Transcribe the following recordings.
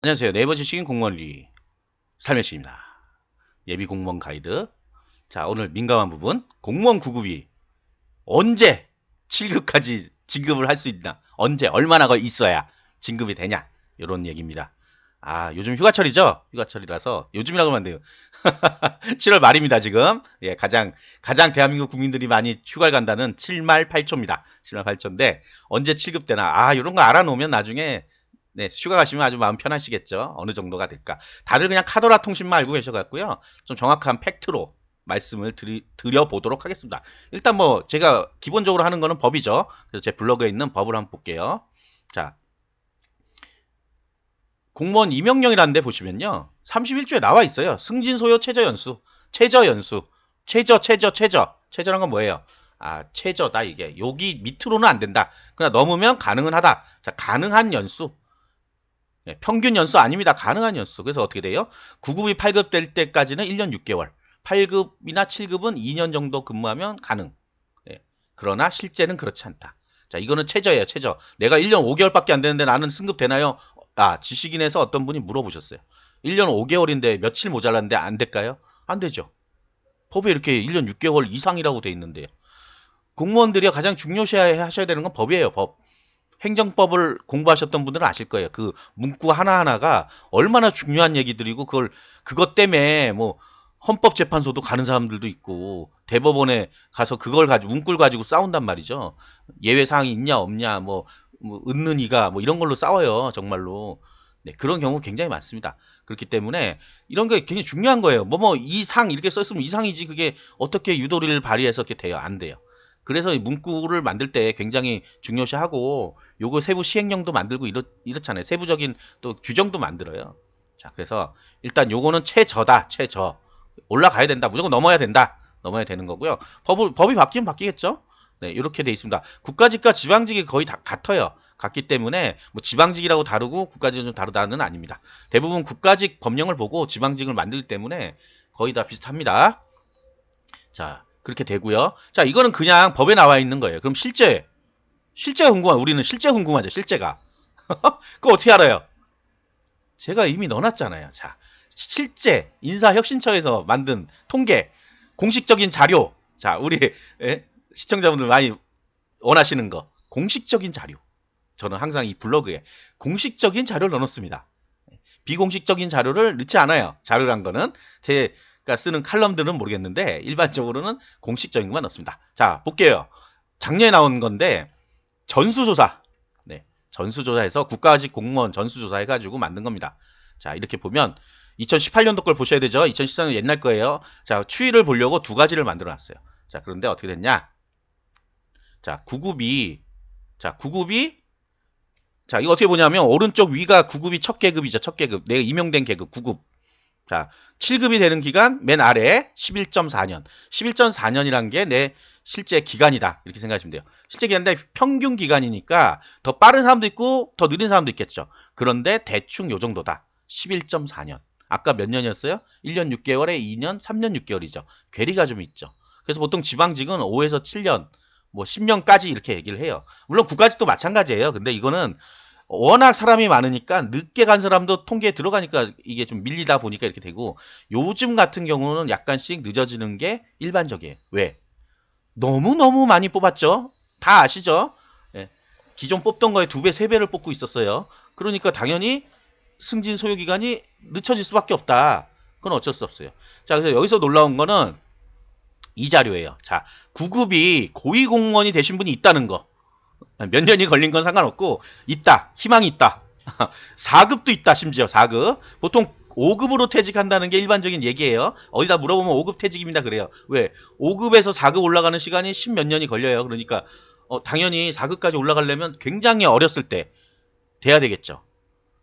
안녕하세요. 네이버 지식인 공무원리 살면시입니다. 예비 공무원 가이드. 자, 오늘 민감한 부분. 공무원 구급이 언제 7급까지 진급을 할 수 있나? 언제, 얼마나 있어야 진급이 되냐? 이런 얘기입니다. 아, 요즘 휴가철이죠? 휴가철이라서 요즘이라고 하면 안 돼요. 7월 말입니다, 지금. 예, 가장 대한민국 국민들이 많이 휴가를 간다는 7말 8초입니다. 7말 8초인데, 언제 7급 되나? 아, 이런 거 알아놓으면 나중에 네, 휴가 가시면 아주 마음 편하시겠죠. 어느 정도가 될까. 다들 그냥 카더라 통신만 알고 계셔갖고요. 좀 정확한 팩트로 말씀을 드려보도록 하겠습니다. 일단 뭐 제가 기본적으로 하는 거는 법이죠. 그래서 제 블로그에 있는 법을 한번 볼게요. 자, 공무원 임명령이라는 데 보시면요. 31조에 나와 있어요. 승진, 소요, 최저 연수. 최저 연수. 최저란 건 뭐예요? 아, 최저다 이게. 여기 밑으로는 안 된다. 그러나 넘으면 가능은 하다. 자, 가능한 연수. 네, 평균 연수 아닙니다. 가능한 연수. 그래서 어떻게 돼요? 9급이 8급 될 때까지는 1년 6개월. 8급이나 7급은 2년 정도 근무하면 가능. 예. 그러나 실제는 그렇지 않다. 자, 이거는 최저예요, 최저. 내가 1년 5개월밖에 안 되는데 나는 승급 되나요? 아, 지식인에서 어떤 분이 물어보셨어요. 1년 5개월인데 며칠 모자랐는데 안 될까요? 안 되죠. 법에 이렇게 1년 6개월 이상이라고 돼 있는데요. 공무원들이 가장 중요시 하셔야 되는 건 법이에요, 법. 행정법을 공부하셨던 분들은 아실 거예요. 그 문구 하나하나가 얼마나 중요한 얘기들이고 그것 때문에 뭐 헌법재판소도 가는 사람들도 있고 대법원에 가서 그걸 가지고 문구를 가지고 싸운단 말이죠. 예외 사항이 있냐 없냐 뭐 있는 이가 뭐 이런 걸로 싸워요. 정말로. 네, 그런 경우 굉장히 많습니다. 그렇기 때문에 이런 게 굉장히 중요한 거예요. 이상 이렇게 썼으면 이상이지 그게 어떻게 유도리를 발휘해서 이렇게 돼요? 안 돼요. 그래서 이 문구를 만들 때 굉장히 중요시하고 요거 세부 시행령도 만들고 이렇잖아요. 세부적인 또 규정도 만들어요. 자, 그래서 일단 요거는 최저다. 최저. 올라가야 된다. 무조건 넘어야 된다. 넘어야 되는 거고요. 법이 바뀌면 바뀌겠죠? 네, 이렇게 돼 있습니다. 국가직과 지방직이 거의 다 같아요. 같기 때문에 뭐 지방직이라고 다르고 국가직은 좀 다르다는 아닙니다. 대부분 국가직 법령을 보고 지방직을 만들기 때문에 거의 다 비슷합니다. 자, 그렇게 되고요. 자, 이거는 그냥 법에 나와 있는 거예요. 그럼 실제가 궁금한 우리는 실제 궁금하죠. 실제가. 그거 어떻게 알아요? 제가 이미 넣어놨잖아요. 자, 실제 인사혁신처에서 만든 통계 공식적인 자료. 자, 우리 시청자분들 많이 원하시는 거 공식적인 자료. 저는 항상 이 블로그에 공식적인 자료를 넣어놓습니다. 비공식적인 자료를 넣지 않아요. 자료란 거는 제가 쓰는 칼럼들은 모르겠는데 일반적으로는 공식적인 것만 넣습니다. 자, 볼게요. 작년에 나온 건데 전수조사. 네. 전수조사해서 국가직 공무원 전수조사 해가지고 만든 겁니다. 자, 이렇게 보면 2018년도 걸 보셔야 되죠. 2014년 옛날 거예요. 자, 추이를 보려고 두 가지를 만들어 놨어요. 자, 그런데 어떻게 됐냐? 자, 9급이 자, 9급이 자, 이거 어떻게 보냐면 오른쪽 위가 9급이 첫 계급이죠. 첫 계급. 내가 임용된 계급 9급. 자, 7급이 되는 기간 맨 아래 11.4년. 11.4년이란 게 내 실제 기간이다. 이렇게 생각하시면 돼요. 실제 기간인데 평균 기간이니까 더 빠른 사람도 있고 더 느린 사람도 있겠죠. 그런데 대충 요 정도다. 11.4년. 아까 몇 년이었어요? 1년 6개월에 2년, 3년 6개월이죠. 괴리가 좀 있죠. 그래서 보통 지방직은 5에서 7년, 뭐 10년까지 이렇게 얘기를 해요. 물론 국가직도 마찬가지예요. 근데 이거는 워낙 사람이 많으니까 늦게 간 사람도 통계에 들어가니까 이게 좀 밀리다 보니까 이렇게 되고 요즘 같은 경우는 약간씩 늦어지는 게 일반적이에요. 왜? 너무너무 많이 뽑았죠? 다 아시죠? 예. 기존 뽑던 거에 두 배, 세 배를 뽑고 있었어요. 그러니까 당연히 승진 소요 기간이 늦춰질 수밖에 없다. 그건 어쩔 수 없어요. 자, 그래서 여기서 놀라운 거는 이 자료예요. 자, 9급이 고위공무원이 되신 분이 있다는 거. 몇 년이 걸린 건 상관없고 있다. 희망이 있다. 4급도 있다. 심지어 4급. 보통 5급으로 퇴직한다는 게 일반적인 얘기예요. 어디다 물어보면 5급 퇴직입니다. 그래요. 왜? 5급에서 4급 올라가는 시간이 10 몇 년이 걸려요. 그러니까 당연히 4급까지 올라가려면 굉장히 어렸을 때 돼야 되겠죠.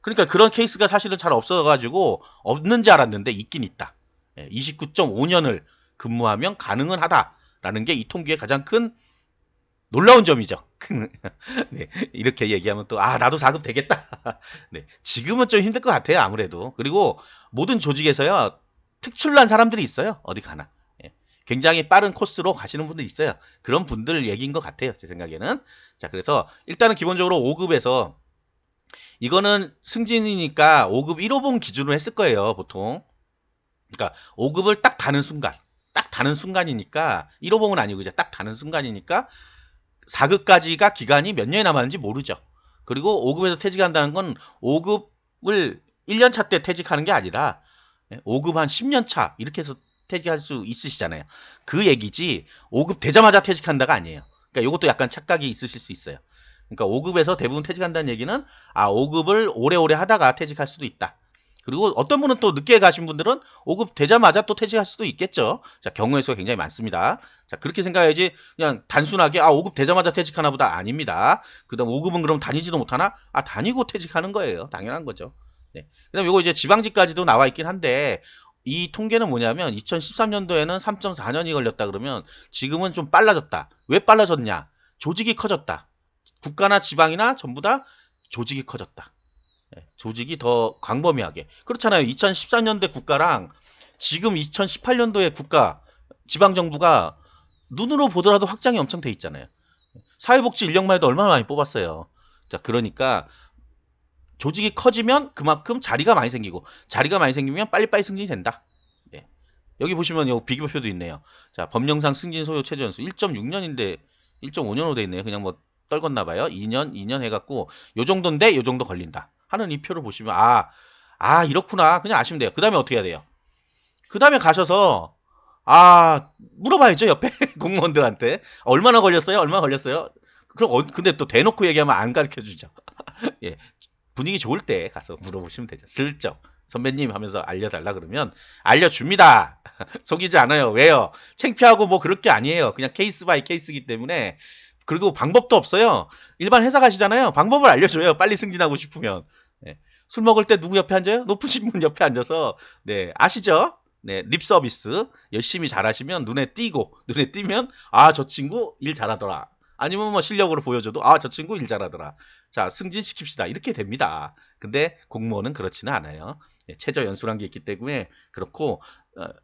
그러니까 그런 케이스가 사실은 잘 없어가지고 없는 줄 알았는데 있긴 있다. 29.5년을 근무하면 가능은 하다라는 게 이 통계의 가장 큰 놀라운 점이죠. 네, 이렇게 얘기하면 또, 아, 나도 4급 되겠다. 네, 지금은 좀 힘들 것 같아요, 아무래도. 그리고 모든 조직에서요, 특출난 사람들이 있어요, 어디 가나. 예, 굉장히 빠른 코스로 가시는 분들 있어요. 그런 분들 얘기인 것 같아요, 제 생각에는. 자, 그래서 일단은 기본적으로 5급에서 이거는 승진이니까 5급 1호봉 기준으로 했을 거예요, 보통. 그러니까 5급을 딱 다는 순간. 딱 다는 순간이니까 1호봉은 아니고 이제 딱 다는 순간이니까 4급까지가 기간이 몇 년이 남았는지 모르죠. 그리고 5급에서 퇴직한다는 건 5급을 1년 차 때 퇴직하는 게 아니라 5급 한 10년 차 이렇게 해서 퇴직할 수 있으시잖아요. 그 얘기지 5급 되자마자 퇴직한다가 아니에요. 그러니까 이것도 약간 착각이 있으실 수 있어요. 그러니까 5급에서 대부분 퇴직한다는 얘기는 5급을 오래오래 하다가 퇴직할 수도 있다. 그리고 어떤 분은 또 늦게 가신 분들은 5급 되자마자 또 퇴직할 수도 있겠죠. 자, 경우의 수가 굉장히 많습니다. 자, 그렇게 생각해야지 그냥 단순하게 5급 되자마자 퇴직하나 보다 아닙니다. 그다음 5급은 그럼 다니지도 못하나? 다니고 퇴직하는 거예요. 당연한 거죠. 네. 그다음 요거 이제 지방직까지도 나와 있긴 한데 이 통계는 뭐냐면 2013년도에는 3.4년이 걸렸다 그러면 지금은 좀 빨라졌다. 왜 빨라졌냐? 조직이 커졌다. 국가나 지방이나 전부 다 조직이 커졌다. 조직이 더 광범위하게. 그렇잖아요. 2013년대 국가랑 지금 2018년도의 국가, 지방정부가 눈으로 보더라도 확장이 엄청 돼 있잖아요. 사회복지 인력만 해도 얼마나 많이 뽑았어요. 자, 그러니까 조직이 커지면 그만큼 자리가 많이 생기고 자리가 많이 생기면 빨리빨리 승진이 된다. 예. 여기 보시면 요 비교표도 있네요. 자, 법령상 승진 소요 최저 연수 1.6년인데 1.5년으로 돼 있네요. 그냥 뭐 떨궜나 봐요. 2년 해갖고 요 정도인데 요 정도 걸린다. 하는 이 표를 보시면 이렇구나. 그냥 아시면 돼요. 그 다음에 어떻게 해야 돼요? 그 다음에 가셔서 물어봐야죠. 옆에 공무원들한테 얼마나 걸렸어요? 얼마나 걸렸어요? 그럼 근데 또 대놓고 얘기하면 안 가르쳐 주죠. 예. 분위기 좋을 때 가서 물어보시면 되죠. 슬쩍. 선배님 하면서 알려달라 그러면 알려줍니다. 속이지 않아요. 왜요? 창피하고 뭐 그럴 게 아니에요. 그냥 케이스 바이 케이스이기 때문에. 그리고 방법도 없어요. 일반 회사 가시잖아요. 방법을 알려줘요. 빨리 승진하고 싶으면. 네. 술 먹을 때 누구 옆에 앉아요? 높으신 분 옆에 앉아서. 네, 아시죠? 네, 립 서비스 열심히 잘하시면 눈에 띄면 저 친구 일 잘하더라. 아니면 뭐 실력으로 보여줘도 저 친구 일 잘하더라. 자, 승진시킵시다. 이렇게 됩니다. 근데 공무원은 그렇지는 않아요. 최저 연수란 게 있기 때문에 그렇고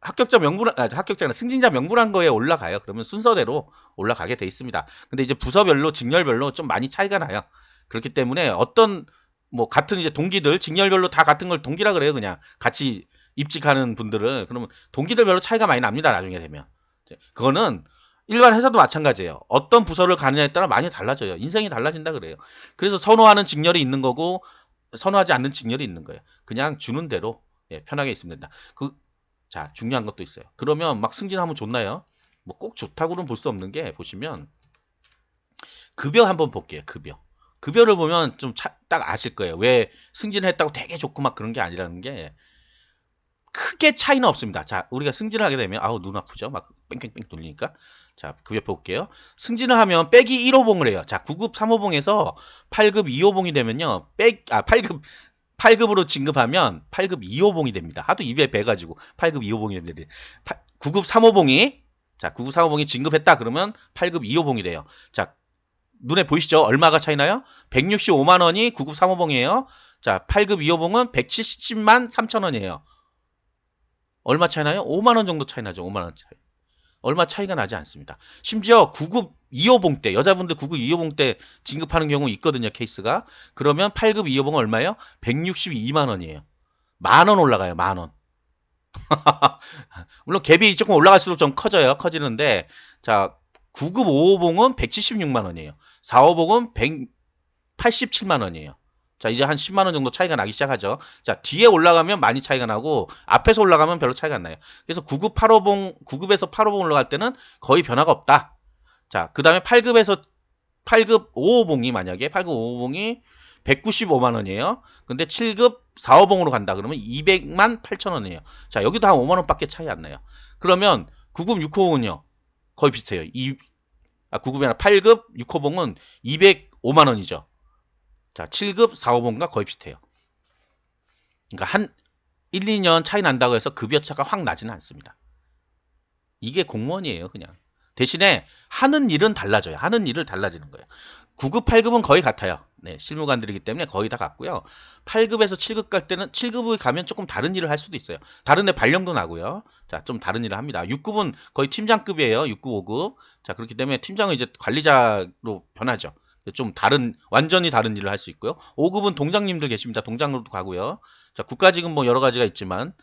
합격자는 승진자 명부란 거에 올라가요. 그러면 순서대로 올라가게 돼 있습니다. 근데 이제 부서별로 직렬별로 좀 많이 차이가 나요. 그렇기 때문에 어떤 뭐 같은 이제 동기들 직렬별로 다 같은 걸 동기라 그래요. 그냥 같이 입직하는 분들은 그러면 동기들별로 차이가 많이 납니다. 나중에 되면 그거는 일반 회사도 마찬가지예요. 어떤 부서를 가느냐에 따라 많이 달라져요. 인생이 달라진다 그래요. 그래서 선호하는 직렬이 있는 거고 선호하지 않는 직렬이 있는 거예요. 그냥 주는 대로 편하게 있으면 된다. 자, 중요한 것도 있어요. 그러면 막 승진하면 좋나요? 뭐 꼭 좋다고는 볼 수 없는 게 보시면 급여 한번 볼게요. 급여를 보면 좀 딱 아실 거예요. 왜 승진했다고 되게 좋고 막 그런 게 아니라는 게 크게 차이는 없습니다. 자, 우리가 승진을 하게 되면 눈 아프죠? 막 뺑뺑뺑 돌리니까. 자, 급여 볼게요. 승진을 하면 빼기 1호봉을 해요. 자, 9급 3호봉에서 8급 2호봉이 되면요. 8급으로 진급하면 8급 2호봉이 됩니다. 하도 입에 배가지고 8급 2호봉이 되는데 9급 3호봉이 9급 3호봉이 진급했다 그러면 8급 2호봉이 돼요. 자, 눈에 보이시죠? 얼마가 차이나요? 165만 원이 9급 3호봉이에요. 자, 8급 2호봉은 170만 3천 원이에요. 얼마 차이나요? 5만 원 정도 차이 나죠. 5만 원 차이. 얼마 차이가 나지 않습니다. 심지어 9급 2호봉 때 여자분들 9급 2호봉 때 진급하는 경우 있거든요. 케이스가. 그러면 8급 2호봉은 얼마예요? 162만 원이에요. 만 원 올라가요. 만 원. 물론 갭이 조금 올라갈수록 좀 커지는데 자 9급 5호봉은 176만 원이에요. 4호봉은 187만 원이에요. 자, 이제 한 10만 원 정도 차이가 나기 시작하죠. 자, 뒤에 올라가면 많이 차이가 나고 앞에서 올라가면 별로 차이가 안 나요. 그래서 9급에서 8호봉 올라갈 때는 거의 변화가 없다. 자, 그다음에 8급 5호봉이 만약에 8급 5호봉이 195만 원이에요. 근데 7급 4호봉으로 간다 그러면 200만 8천 원이에요. 자, 여기도 한 5만 원밖에 차이 안 나요. 그러면 9급 6호봉은요. 거의 비슷해요. 9급이 아니라 8급 6호봉은 205만 원이죠. 자, 7급 4호봉과 거의 비슷해요. 그러니까 한 1, 2년 차이 난다고 해서 급여 차가 확 나지는 않습니다. 이게 공무원이에요, 그냥. 대신에 하는 일은 달라져요. 하는 일을 달라지는 거예요. 9급, 8급은 거의 같아요. 네, 실무관들이기 때문에 거의 다 같고요. 8급에서 7급 갈 때는 7급을 가면 조금 다른 일을 할 수도 있어요. 다른 데 발령도 나고요. 자, 좀 다른 일을 합니다. 6급은 거의 팀장급이에요. 6급, 5급. 자, 그렇기 때문에 팀장은 이제 관리자로 변하죠. 좀 완전히 다른 일을 할 수 있고요. 5급은 동장님들 계십니다. 동장으로도 가고요. 자, 국가직은 뭐 여러 가지가 있지만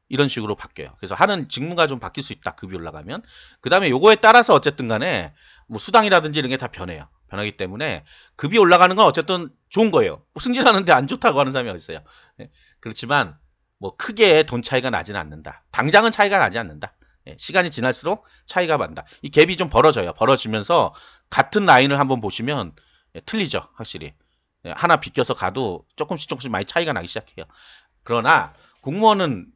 이런 식으로 바뀌어요. 그래서 하는 직무가 좀 바뀔 수 있다. 급이 올라가면. 그 다음에 요거에 따라서 어쨌든 간에 뭐 수당이라든지 이런 게 다 변해요. 변하기 때문에 급이 올라가는 건 어쨌든 좋은 거예요. 승진하는데 안 좋다고 하는 사람이 어딨어요. 예, 그렇지만 뭐 크게 돈 차이가 나지는 않는다. 당장은 차이가 나지 않는다. 예, 시간이 지날수록 차이가 난다. 이 갭이 좀 벌어져요. 벌어지면서 같은 라인을 한번 보시면 틀리죠. 확실히. 하나 비껴서 가도 조금씩 많이 차이가 나기 시작해요. 그러나 공무원은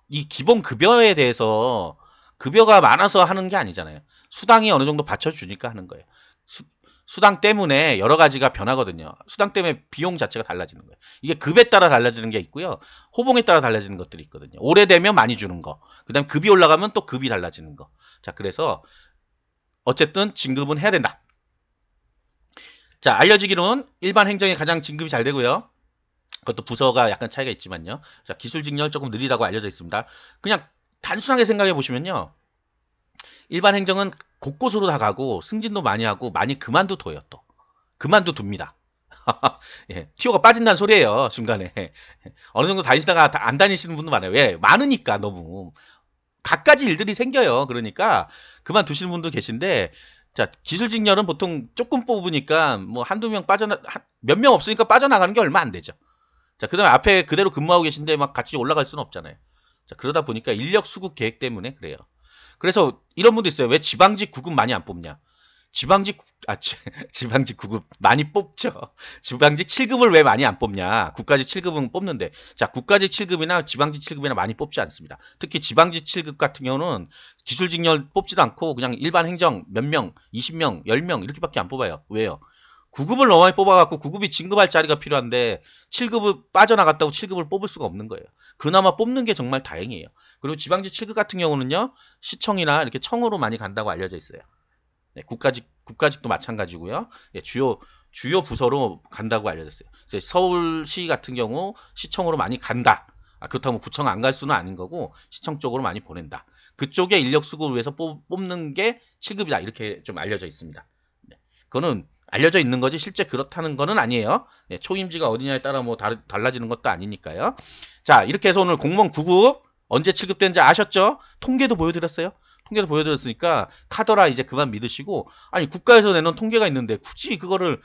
이 기본 급여에 대해서 급여가 많아서 하는 게 아니잖아요. 수당이 어느 정도 받쳐주니까 하는 거예요. 수당 때문에 여러 가지가 변하거든요. 수당 때문에 비용 자체가 달라지는 거예요. 이게 급에 따라 달라지는 게 있고요. 호봉에 따라 달라지는 것들이 있거든요. 오래되면 많이 주는 거. 그 다음 급이 올라가면 또 급이 달라지는 거. 자, 그래서 어쨌든 진급은 해야 된다. 자, 알려지기로는 일반 행정이 가장 진급이 잘 되고요. 그것도 부서가 약간 차이가 있지만요. 자, 기술 직렬 조금 느리다고 알려져 있습니다. 그냥 단순하게 생각해 보시면요. 일반 행정은 곳곳으로 다 가고 승진도 많이 하고 많이 그만둬둬요 또. 그만둬둡니다. 예, 티오가 빠진다는 소리예요. 중간에. 어느 정도 다니시다가 안 다니시는 분도 많아요. 왜? 많으니까 너무. 갖가지 일들이 생겨요. 그러니까 그만두시는 분도 계신데 자, 기술직렬은 보통 조금 뽑으니까 뭐 한두 명 몇 명 없으니까 빠져나가는 게 얼마 안 되죠. 자, 그다음에 앞에 그대로 근무하고 계신데 막 같이 올라갈 수는 없잖아요. 자, 그러다 보니까 인력 수급 계획 때문에 그래요. 그래서 이런 분도 있어요. 왜 지방직 9급 많이 안 뽑냐? 지방직 9급 많이 뽑죠. 지방직 7급을 왜 많이 안 뽑냐? 국가직 7급은 뽑는데. 자, 국가직 7급이나 지방직 7급이나 많이 뽑지 않습니다. 특히 지방직 7급 같은 경우는 기술직렬 뽑지도 않고 그냥 일반 행정 몇 명, 20명, 10명 이렇게밖에 안 뽑아요. 왜요? 9급을 너무 많이 뽑아갖고 9급이 진급할 자리가 필요한데 7급을 빠져나갔다고 7급을 뽑을 수가 없는 거예요. 그나마 뽑는 게 정말 다행이에요. 그리고 지방직 7급 같은 경우는요. 시청이나 이렇게 청으로 많이 간다고 알려져 있어요. 네, 국가직도 마찬가지고요. 예, 주요 부서로 간다고 알려졌어요. 서울시 같은 경우 시청으로 많이 간다. 그렇다고 구청 안 갈 수는 아닌 거고 시청 쪽으로 많이 보낸다. 그쪽에 인력 수급을 위해서 뽑는 게 7급이다. 이렇게 좀 알려져 있습니다. 네, 그거는 알려져 있는 거지 실제 그렇다는 거는 아니에요. 네, 초임지가 어디냐에 따라 뭐 달라지는 것도 아니니까요. 자, 이렇게 해서 오늘 공무원 9급 언제 7급되는지 아셨죠? 통계도 보여드렸어요. 통계도 보여드렸으니까 카더라 이제 그만 믿으시고 아니 국가에서 내놓은 통계가 있는데 굳이 그거를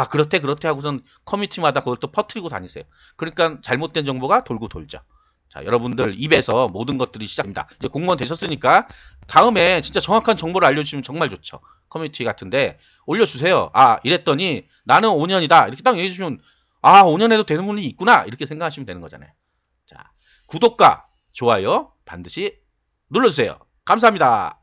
그렇대 하고선 커뮤니티마다 그걸 또 퍼뜨리고 다니세요. 그러니까 잘못된 정보가 돌고 돌죠. 자, 여러분들 입에서 모든 것들이 시작합니다. 이제 공무원 되셨으니까 다음에 진짜 정확한 정보를 알려주시면 정말 좋죠. 커뮤니티 같은데 올려주세요. 이랬더니 나는 5년이다. 이렇게 딱 얘기해주시면 5년 해도 되는 분이 있구나. 이렇게 생각하시면 되는 거잖아요. 자, 구독과 좋아요 반드시 눌러주세요. 감사합니다.